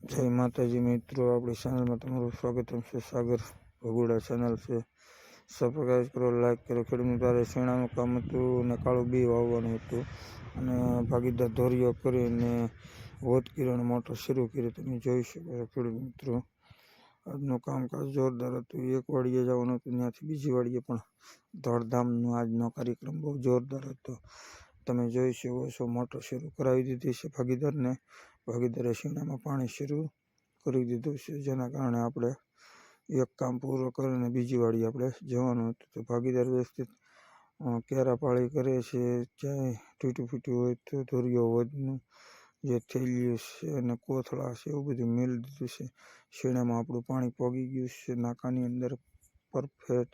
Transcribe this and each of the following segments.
જય માતાજી મિત્રો, આપણી ચેનલમાં તમારું સ્વાગત છે. સાગર ભગુડા ચેનલ છે. સબસ્ક્રાઈબ કરો, લાઈક કરો. ખેડૂત તારે શેણાનું કામ હતું અને કાળું બી વાવવાનું હતું અને ભાગીદાર ધોરીઓ કરીને વોટ કિરણ મોટર શરૂ કરી. તમે જોઈ શકો છો ખેડૂત મિત્રો, આજનું કામકાજ જોરદાર હતું. એક વાડીએ જવાનું હતું, ત્યાંથી બીજી વાડીએ પણ દોડધામનો આજનો કાર્યક્રમ બહુ જોરદાર હતો. તમે જોઈ શકો છો મોટર શરૂ કરાવી દીધી છે ભાગીદારને. ભાગીદારે શેણામાં પાણી શરૂ કરી દીધું છે, જેના કારણે આપણે એક કામ પૂરું કરીને બીજી વાડી આપણે જવાનું હતું. તો ભાગીદાર વ્યવસ્થિત કેરા પાળી કરે છે. ક્યાંય તૂટું ફૂટ્યું હોય તો ધોરીઓ વધનું જે થેલીઓ છે અને કોથળા છે એવું બધું મેળ દીધું છે. શેણામાં આપણું પાણી પોગી ગયું છે નાકાની અંદર પરફેક્ટ.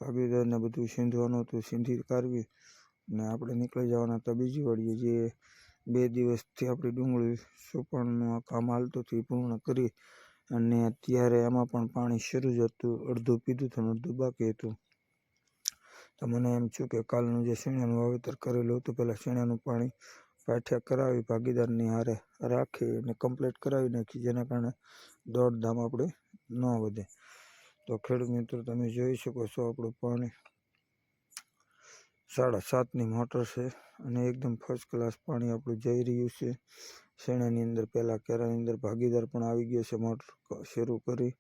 ભાગીદારને બધું સીંધવાનું હતું, સીંધી કાઢવી ને આપણે નીકળી જવાના હતા બીજી વાડીએ. જે 2 દિવસથી આપણી ડુંગળી સોપાણનું કામ હાલતું હતું એ પૂર્ણ કરી અને અત્યારે એમાં પણ પાણી શરૂ જ હતું. અડધું પીધું હતું, અડધું બાકી હતું. તો મને એમ થયું કે કાલનું જે શેણાનું વાવેતર કરેલું હતું, પહેલાં શેણાનું પાણી પાઠિયા કરાવી ભાગીદારની હારે રાખી અને કમ્પ્લીટ કરાવી નાખી, જેના કારણે દોડધામ આપણે ન વધે. તો ખેડૂત મિત્રો, તમે જોઈ શકો છો આપણું પાણી 7.5ની મોટર છે અને એકદમ ફર્સ્ટ ક્લાસ પાણી આપણું જઈ રહ્યું છે. શેણાની અંદર પહેલાં કેરાની અંદર ભાગીદાર પણ આવી ગયો છે મોટર શરૂ કરી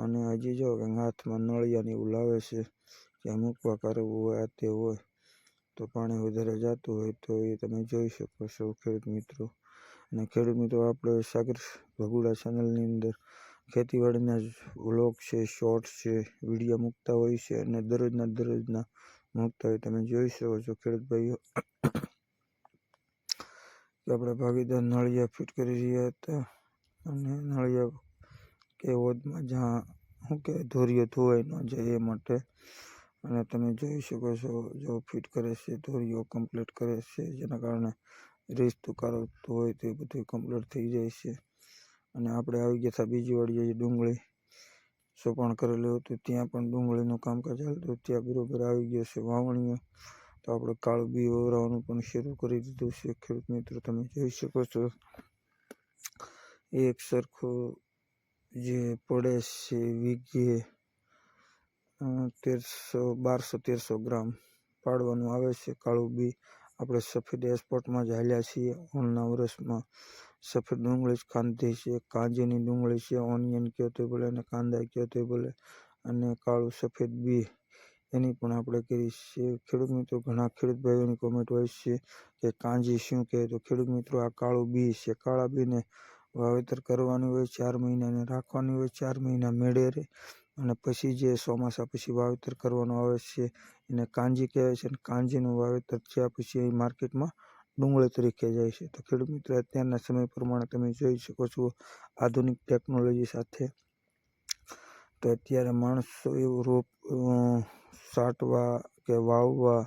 અને હજી જો કે હાથમાં નળિયાને એવું લાવે છે. ત્યાં મૂકવા કરવું હોય આ તે હોય તો પાણી વધારે જતું હોય તો એ તમે જોઈ શકો છો ખેડૂત મિત્રો. અને ખેડૂત મિત્રો, આપણે સાગર ભગુડા ચેનલની અંદર ખેતીવાડીના વ્લોગ છે, શોર્ટ્સ છે, વિડીયો મૂકતા હોય છે અને દરરોજના મૂકતા હોય. તમે જોઈ શકો છો ખેડૂત ભાઈઓ કે આપણે ભાગીદાર નળિયા ફિટ કરી રહ્યા હતા અને નળિયા કે વોદમાં જ્યાં શું કે ધોરીઓ ધોવાઈ ન જાય એ માટે. અને તમે જોઈ શકો છો જો ફિટ કરે છે, ધોરીઓ કમ્પ્લીટ કરે છે, જેના કારણે રીસ તુકારતું હોય તો એ બધું કમ્પ્લીટ થઈ જાય છે. અને આપણે આવી ગયા હતા બીજી વાડીએ ડુંગળી સોપાણ કરેલું હતું, ત્યાં પણ ડુંગળીનું કામકાજ હાલતું. ત્યાં બરોબર આવી ગયો છે વાવણીઓ. તો આપણે કાળું બી વવરાવાનું પણ શરૂ કરી દીધું છે ખેડૂત મિત્રો. તમે જોઈ શકો છો એક સરખું જે પડે છે વીઘે 1200-1300 ગ્રામ પાડવાનું આવે છે કાળું બી. આપણે સફેદ એક્સપોર્ટમાં જ હાલ્યા છીએ. ઓલના વર્ષમાં સફેદ ડુંગળી જ ખાંધી છે, કાંજીની ડુંગળી છે, ઓનિયન કહો તો બોલે અને કાંદા કહો તો બોલે, અને કાળું સફેદ બી એની પણ આપણે કરી છે. ખેડૂત મિત્રો, ઘણા ખેડૂત ભાઈઓની કોમેન્ટ હોય છે કે કાંજી શું કહે. તો ખેડૂત મિત્રો, આ કાળું બી છે. કાળા બીને વાવેતર કરવાની હોય, 4 મહિનાને રાખવાની હોય, 4 મહિના મેળે રહે અને પછી જે ચોમાસા પછી વાવેતર કરવાનું આવે છે એને કાંજી કહેવાય છે. અને કાંજીનું વાવેતર થયા પછી એ માર્કેટમાં ડુંગળી તરીકે જાય છે. તો ખેડૂત મિત્રો, અત્યારના સમય પ્રમાણે તમે જોઈ શકો છો આધુનિક ટેકનોલોજી સાથે તો અત્યારે માણસો એવું રોપ છાંટવા કે વાવવા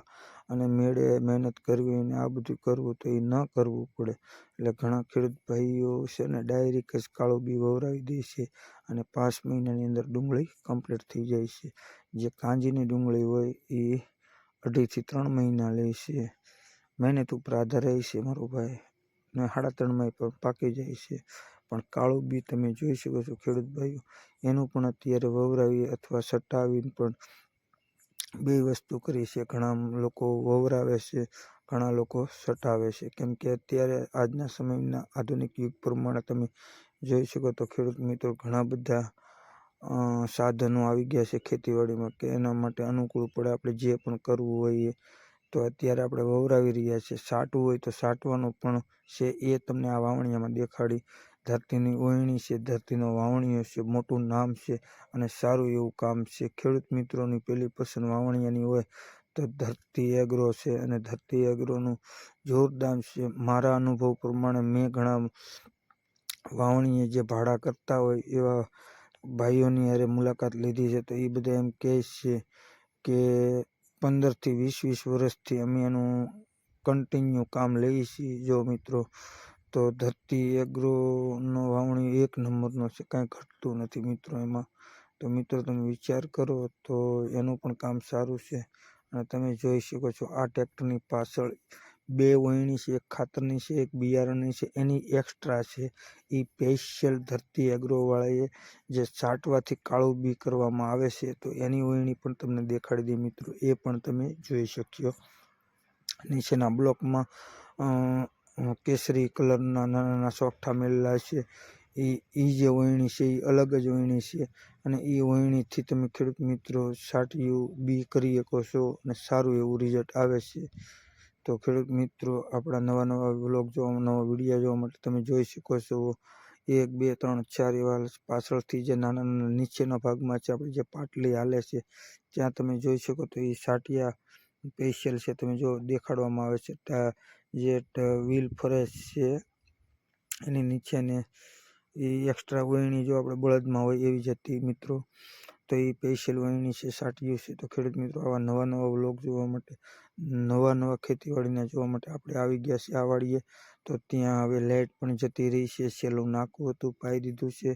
અને મેળે મહેનત કરવી અને આ બધું કરવું તો એ ન કરવું પડે. એટલે ઘણા ખેડૂત ભાઈઓ છે ને ડાયરેક્ટ જ કાળું બી વવરાવી દે છે અને 5 મહિનાની અંદર ડુંગળી કમ્પ્લીટ થઈ જાય છે. જે કાંજીની ડુંગળી હોય એ 2.5 થી 3 મહિના લે છે. મહેનત ઉપર આધાર રહે છે મારો ભાઈ, ને 3.5 મહિને પણ પાકી જાય છે. પણ કાળું બી તમે જોઈ શકો છો ખેડૂત ભાઈઓ, એનું પણ અત્યારે વવરાવી અથવા સટાવીને પણ 2 વસ્તુ કરી છે. ઘણા લોકો વવરાવે છે, ઘણા લોકો સટાવે છે. કેમ કે અત્યારે આજના સમયના આધુનિક યુગ પ્રમાણે તમે જોઈ શકો તો ખેડૂત મિત્રો ઘણા બધા સાધનો આવી ગયા છે ખેતીવાડીમાં કે એના માટે અનુકૂળ પડે આપણે જે પણ કરવું હોય એ. તો અત્યારે આપણે વવરાવી રહ્યા છીએ. સાટવું હોય તો સાટવાનું પણ છે, એ તમને આ વાવણીયામાં દેખાડી. ધરતીની ઓયણી છે, ધરતીનો વાવણીયો છે, મોટું નામ છે અને સારું એવું કામ છે. ખેડૂત મિત્રોની પહેલી પસંદ વાવણીયાની હોય તો ધરતી એગ્રો છે અને ધરતી એગ્રોનું જોરદાર છે. મારા અનુભવ પ્રમાણે મેં ઘણા વાવણીએ જે ભાડા કરતા હોય એવા ભાઈઓની હારે મુલાકાત લીધી છે તો એ બધા એમ કહે છે કે 15 થી 20 વર્ષથી અમે એનું કન્ટિન્યુ કામ લઈએ છીએ. જો મિત્રો, તો ધરતી એગ્રોનો વાવણી 1 નંબરનો છે, કાંઈ ઘટતું નથી મિત્રો એમાં. તો મિત્રો, તમે વિચાર કરો તો એનું પણ કામ સારું છે. અને તમે જોઈ શકો છો આ ટ્રેક્ટરની પાછળ 2 વયણી છે, એક ખાતરની છે, એક બિયારણની છે, એની એક્સ્ટ્રા છે. એ સ્પેશિયલ ધરતી એગ્રોવાળાએ જે છાંટવાથી કાળું બી કરવામાં આવે છે, તો એની વયણી પણ તમને દેખાડી દઈએ મિત્રો, એ પણ તમે જોઈ શક્યો. નીચેના બ્લોકમાં કેસરી કલરના નાના નાના સોગઠા મેળેલા છે. એ જે વયણી છે એ અલગ જ વયણી છે, અને એ વયણીથી તમે ખેડૂત મિત્રો છાંટિયું બી કરી શકો છો અને સારું એવું રિઝલ્ટ આવે છે. તો ખેડૂત મિત્રો આપણા નવા વ્લોગ જોવા, નવા વિડીયો જોવા માટે તમે જોઈ શકો છો 1 2 3 4 એવા પાછળથી જે નાના નાના નીચેના ભાગમાં છે આપણે જે પાટલી હાલે છે ત્યાં તમે જોઈ શકો તો એ છાંટિયા સ્પેશિયલ છે. તમે જો દેખાડવામાં આવે છે જે વ્હીલ ફરે છે એની નીચેને એ એક્સ્ટ્રા વયણી જો આપણે બળદમાં હોય એવી જતી મિત્રો, તો એ સ્પેશિયલ વયણી છે, છાંટિયું છે. તો ખેડૂત મિત્રો આવા નવા વ્લોગ જોવા માટે, નવા ખેતીવાડીના જોવા માટે આપણે આવી ગયા છે આ વાડીએ. તો ત્યાં હવે લાઇટ પણ જતી રહી છે, છેલ્લું નાખવું હતું પાઈ દીધું છે.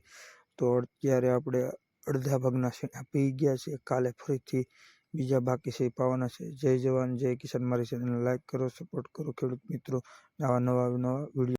તો અત્યારે આપણે અડધા ભાગના શેણા પી ગયા છે, કાલે ફરીથી બીજા બાકી છે પાવાના છે. જય જવાન જય કિસાન. મારી ચેનલને લાઈક કરો, સપોર્ટ કરો ખેડૂત મિત્રો. નવા વિડીયો